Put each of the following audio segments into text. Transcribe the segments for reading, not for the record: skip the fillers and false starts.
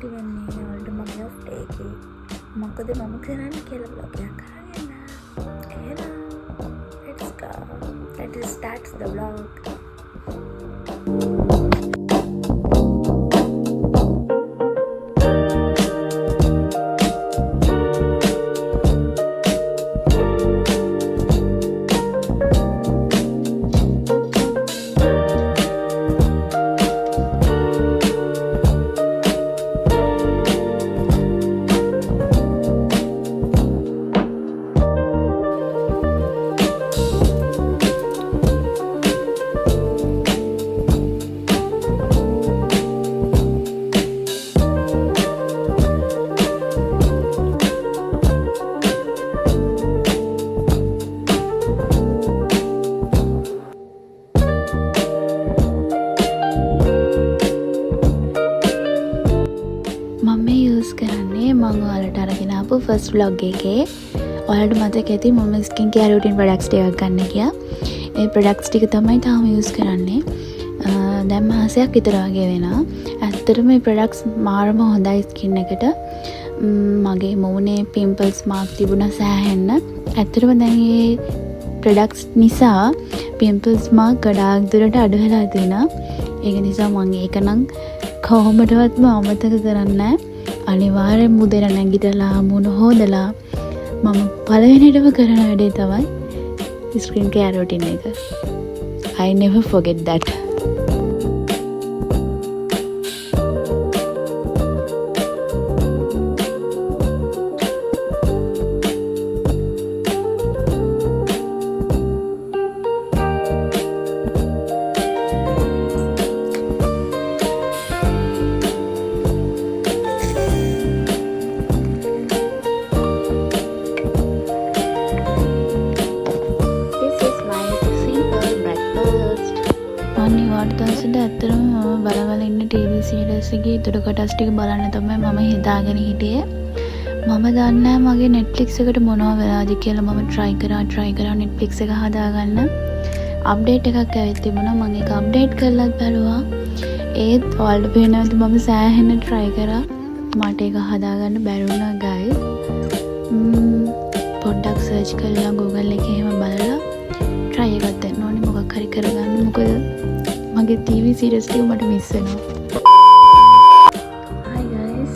කැමති වෙන්නේ ඔයාලට මගේ අප්ඩේට් එකේ මොකද මම කරන්නේ කියලා vlog එකක් කරගෙන. එහෙනම් let's go. Let's start the vlog. First vlog එකේ ඔයාලට මතක ඇති මම ස්කින් කෙයාර් රූටින් ප්‍රොඩක්ට්ස් ටිකක් ගන්න ගියා. ඒ ප්‍රොඩක්ට්ස් ටික තමයි තාම යූස් කරන්නේ. දැන් මාසයක් විතර වගේ වෙනවා. ඇත්තටම මේ ප්‍රොඩක්ට්ස් මාරම හොඳයි ස්කින් එකට. මගේ මූණේ පිම්පල්ස් මාක් තිබුණා සෑහෙන්න. ඇත්තටම දැන් මේ ප්‍රොඩක්ට්ස් නිසා පිම්පල්ස් මාක් ගොඩාක් දුරට අඩු වෙලා තියෙනවා. ඒක නිසා මම ඒක නම් කොහොමදවත්ම අමතක කරන්නේ නැහැ. අනිවාර්යෙන් මුදෙන නැගිටලා මුණ හොදලා මම පළවෙනිටම කරන වැඩේ තමයි ස්කින් කෙයාර් රූටින් එක. I never forget that. ඇත්තරම මම බලවල ඉන්න ටීවී සීරීස් එකේ ඊටු කොටස් ටික බලන්න තමයි මම හිතාගෙන හිටියේ. මම දන්නේ මගේ Netflix එකට මොනවා වෙලාද කියලා. මම try කරා Netflix එක හදාගන්න. අප්ඩේට් එකක් ඇවිත් තිබුණා. මම ඒක අප්ඩේට් කරලා බලුවා. ඒත් ඔයාලට පේනවද මම සෑහෙන try කරා. මට ඒක හදාගන්න බැරි වුණා guys. පොඩ්ඩක් search කරලා Google එකේ එහෙම බලලා try එකක් දෙන්න ඕනේ මොකක් හරි කරගන්න. මොකද මගේ TV series ටික මට මිස් වෙනවා. Hi guys,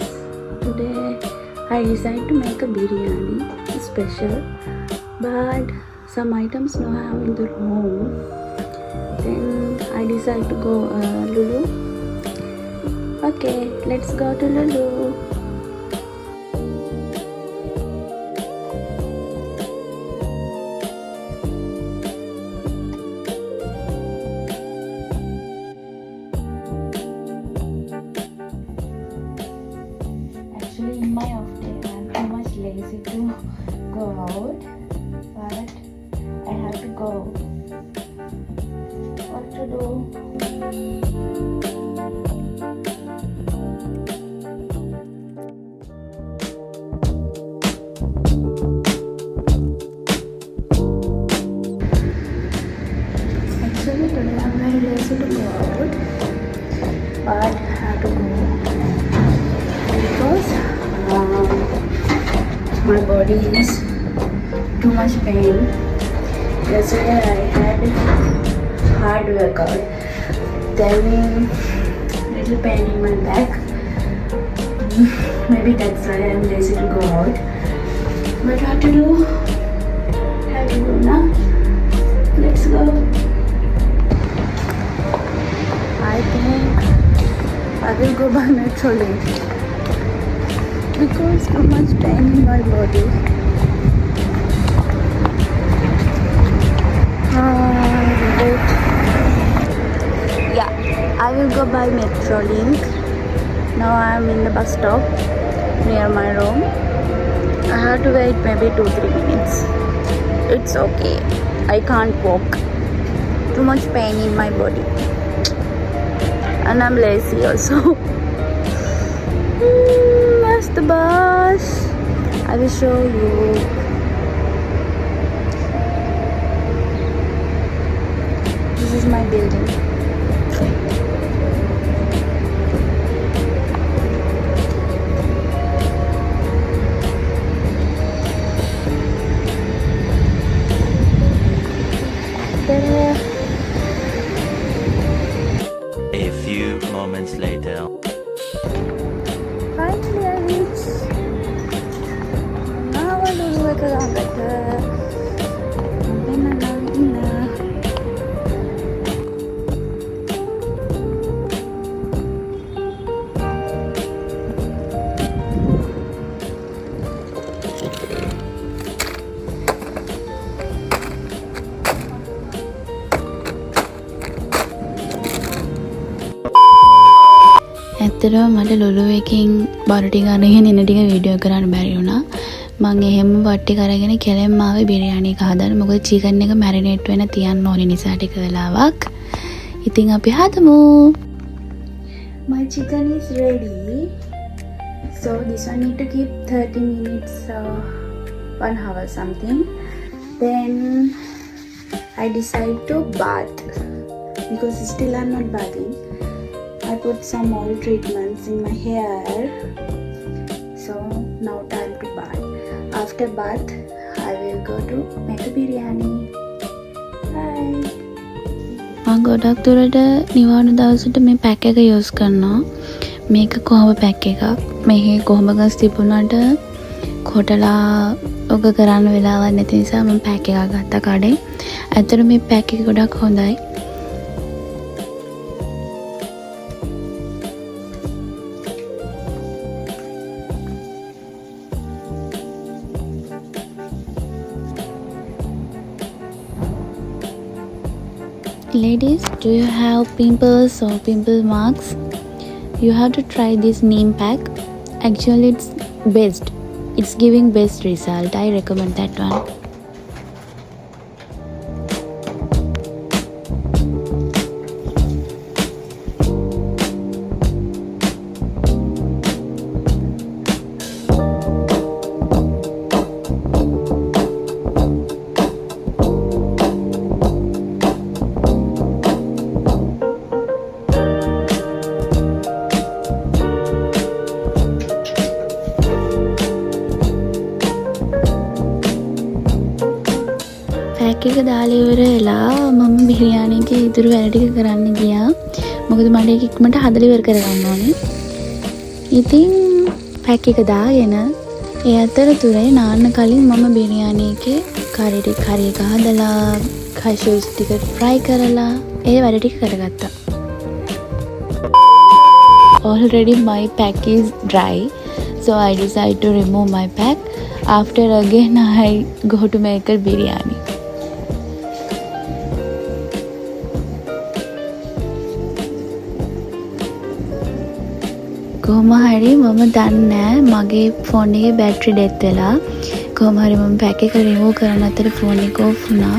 today I decided to make a biryani special, but some items no have in the room. Then I decided to go Lulu. Okay, let's go to Lulu. In my off day, I'm too much lazy to go out, but I have to go. What to do? Actually, today I'm very lazy to go out, but I have to go because my body is too much pain. Yesterday I had hard workout. Then little pain in my back. Maybe that's why I'm lazy to go out. But what to do? Have to go now. Let's go. I think I will go by metro link. Because too much pain in my body. Wait. Yeah, I will go by Metrolink. Now I am in the bus stop near my room. I have to wait maybe 2-3 minutes. It's okay. I can't walk. Too much pain in my body. And I'm lazy also. That's the bus. I will show you. This is my building. moments later. Finally I reached Navaluru Ekagangata. ඇත්තටම මට ලොලු එකකින් බර ටික අරගෙන එන ටික video කරන්න බැරි වුණා. මම එහෙම වට්ටි කරගෙන කෙලෙම් ආවේ බිරියානි එක හදන්න. මොකද චිකන් එක මැරිනේට් වෙන තියන්න ඕනේ නිසා ටික වෙලාවක්. ඉතින් අපි හදමු. My chicken is ready. So this one need to keep 30 minutes, 1 hour something. Then I decide to bath because still I'm not bathing. I put some oil treatments in my hair. So now time to bath. After bath, I will go to make a biryani. Bye. මම ගොඩක් දුරට නිවාඩු දවසට මේ pack එක use කරනවා. මේක කොහොම පැක් එකක්. මේකේ කොහොම ගස් තිබුණාට කොටලා ඔක කරන්න වෙලාවක් නැති නිසා මම පැක් එකක් ගත්තා කඩේ. ඇත්තට මේ පැක් එක ගොඩක් හොඳයි. Ladies, do you have pimples or pimple marks? You have to try this neem pack. Actually, it's best. It's giving best result. I recommend that one. Pack එක දාලා ඉවර වෙලා මම බිරියානිගේ ඉතුරු වැඩ ටික කරන්න ගියා. මොකද මට ඒක ඉක්මනට හදලා ඉවර කරගන්න ඕනේ. ඉතින් පැක් එක දාගෙන ඒ අතරතුරේ නාන්න කලින් මම බිරියානියේ කරි එක හදලා කෂුස් ටික ෆ්‍රයි කරලා ඒ වැඩ ටික කරගත්තා. Already my pack is dry, so I decide to remove my pack. After again I go to make a biryani. කොහොම හරි මම දන්නේ මගේ ෆෝන් එකේ බැටරි ඩෙත් වෙලා කොහොම හරි මම පැක් එක රිමූව් කරන අතර ෆෝන් එක ඔෆ් වුණා.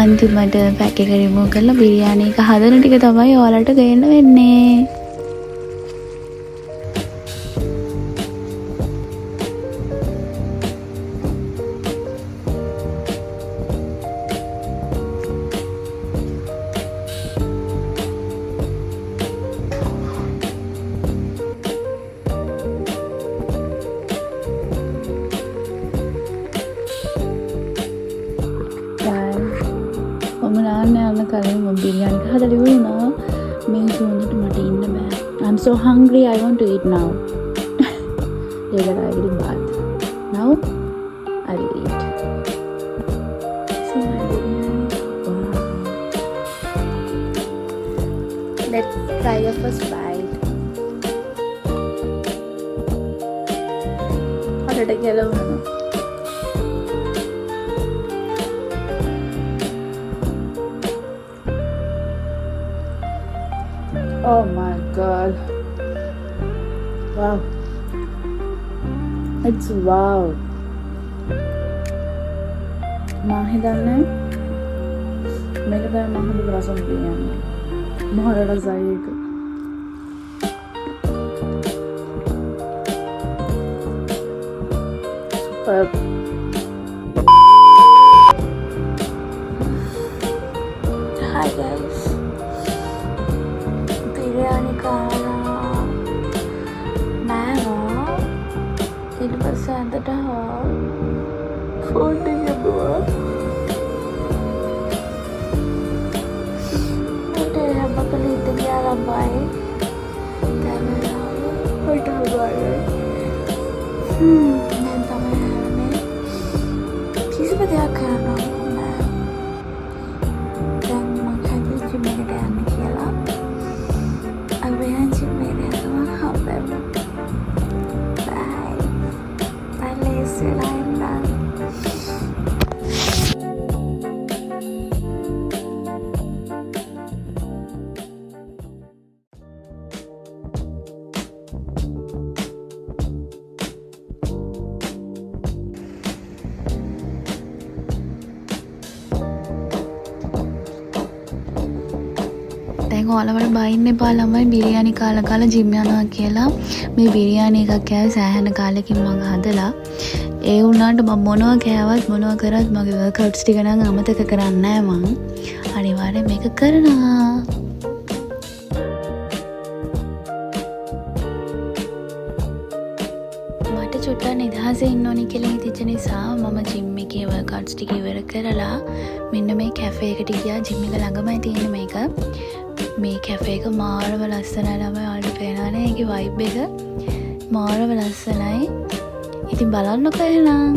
අන්තිමට පැක් එක රිමූව් කරලා බිරියානි එක හදන ටික තමයි ඔයාලට ගේන්න වෙන්නේ. මම නාන්න යන්න කලින් මම බිරියානි එක හදලා ඉවරුණා. මේ සුවඳට මට ඉන්න බෑ. I'm so hungry. I want to eat now. Later I will bath. Now I will eat. See my biryani. Wow. Let's try the first bite. හොඳට ගැලවුණා. Oh my god. Wow. It's wow. මම හිතන්නේ මේක තමයි මම හදපු රසම බිරියානි. මොහොතට සයික. Superb. Hi guys. Biryani खाना मैं ඊට පස්සේ අදට ෆෝන් එක ගියා මට හැම කලේ ඉතින් යාළුවයි දැන් තමයි යන්නේ. කිසිම දෙයක් කරන්න ඕනේ නැහැ. දැන් මම හැදුවේ ජිම් එකට යන්න කියලා. අල්බයන් ජිම් එකට යනවා හම්බෙන්න. බයි. බයි ලේසි ලයින්. දැන් ඔයාලවට බයින්න එපා ළමයි බිරියානි කාලා ජිම් යනවා කියලා. මේ බිරියානි එකක් කෑවේ සෑහෙන කාලෙකින් මම හදලා. ඒ වුණාට මම මොනවා කෑවත් මොනවා කරත් මගේ වර්ක්අවුට්ස් ටික නම් අමතක කරන්නේ නැහැ මං. අනිවාර්යෙන් මේක කරනවා. මට චුට්ටක් නිදහසේ ඉන්න ඕනි කියලා හිතෙච්ච නිසා මම ජිම් එකේ වර්ක්අවුට්ස් ටික ඉවර කරලා මෙන්න මේ කැෆේ එකට ගියා. ජිම් එක ළඟමයි තියෙන මේක. මේ කැෆේ එක මාරම ලස්සනයි ළමයි. ඔයාලට පේනවනේ ඒකේ වයිබ් එක මාරම ලස්සනයි. ඉතින් බලන්නකෝ එහෙනම්.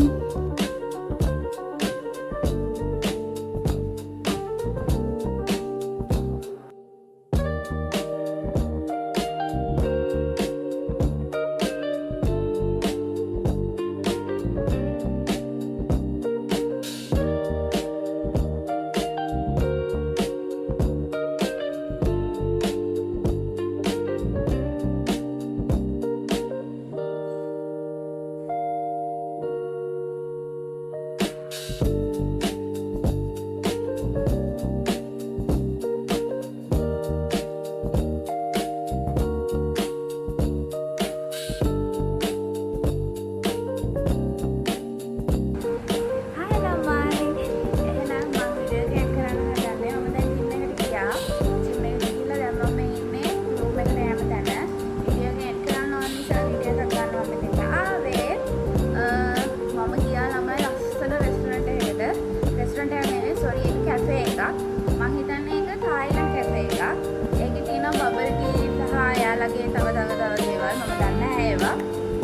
යාළගේ තව දේවල් මම දන්නේ නැහැ ඒවා.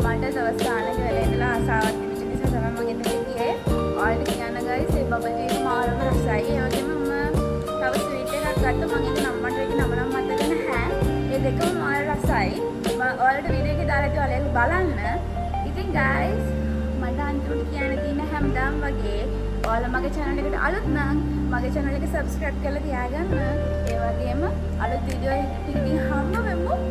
මට දවස් ගානක වෙලා ඉඳලා ආසාවක් තිබිච්ච නිසා තමයි මම එතන ගියේ. ඔයාලට කියන්න guys මේ බබල් ටී එක මාරම රසයි. ඒ වගේම මම තව ස්වීට් එකක් ගත්තා. මම ඒක නම්මට ඒක නම මතක නැහැ. ඒ දෙකම මාර රසයි. මම ඔයාලට වීඩියෝ එකේ දාලා තියෙනවා බලන්න. ඉතින් guys මට අන්තිමට කියන්න තියෙන හැමදාම වගේ ඔයාලා මගේ channel එකට අලුත් නම් මගේ channel එක subscribe කරලා තියාගන්න. ඒ වගේම අලුත් වීඩියෝ ටිකකින් හම්බ වෙමු.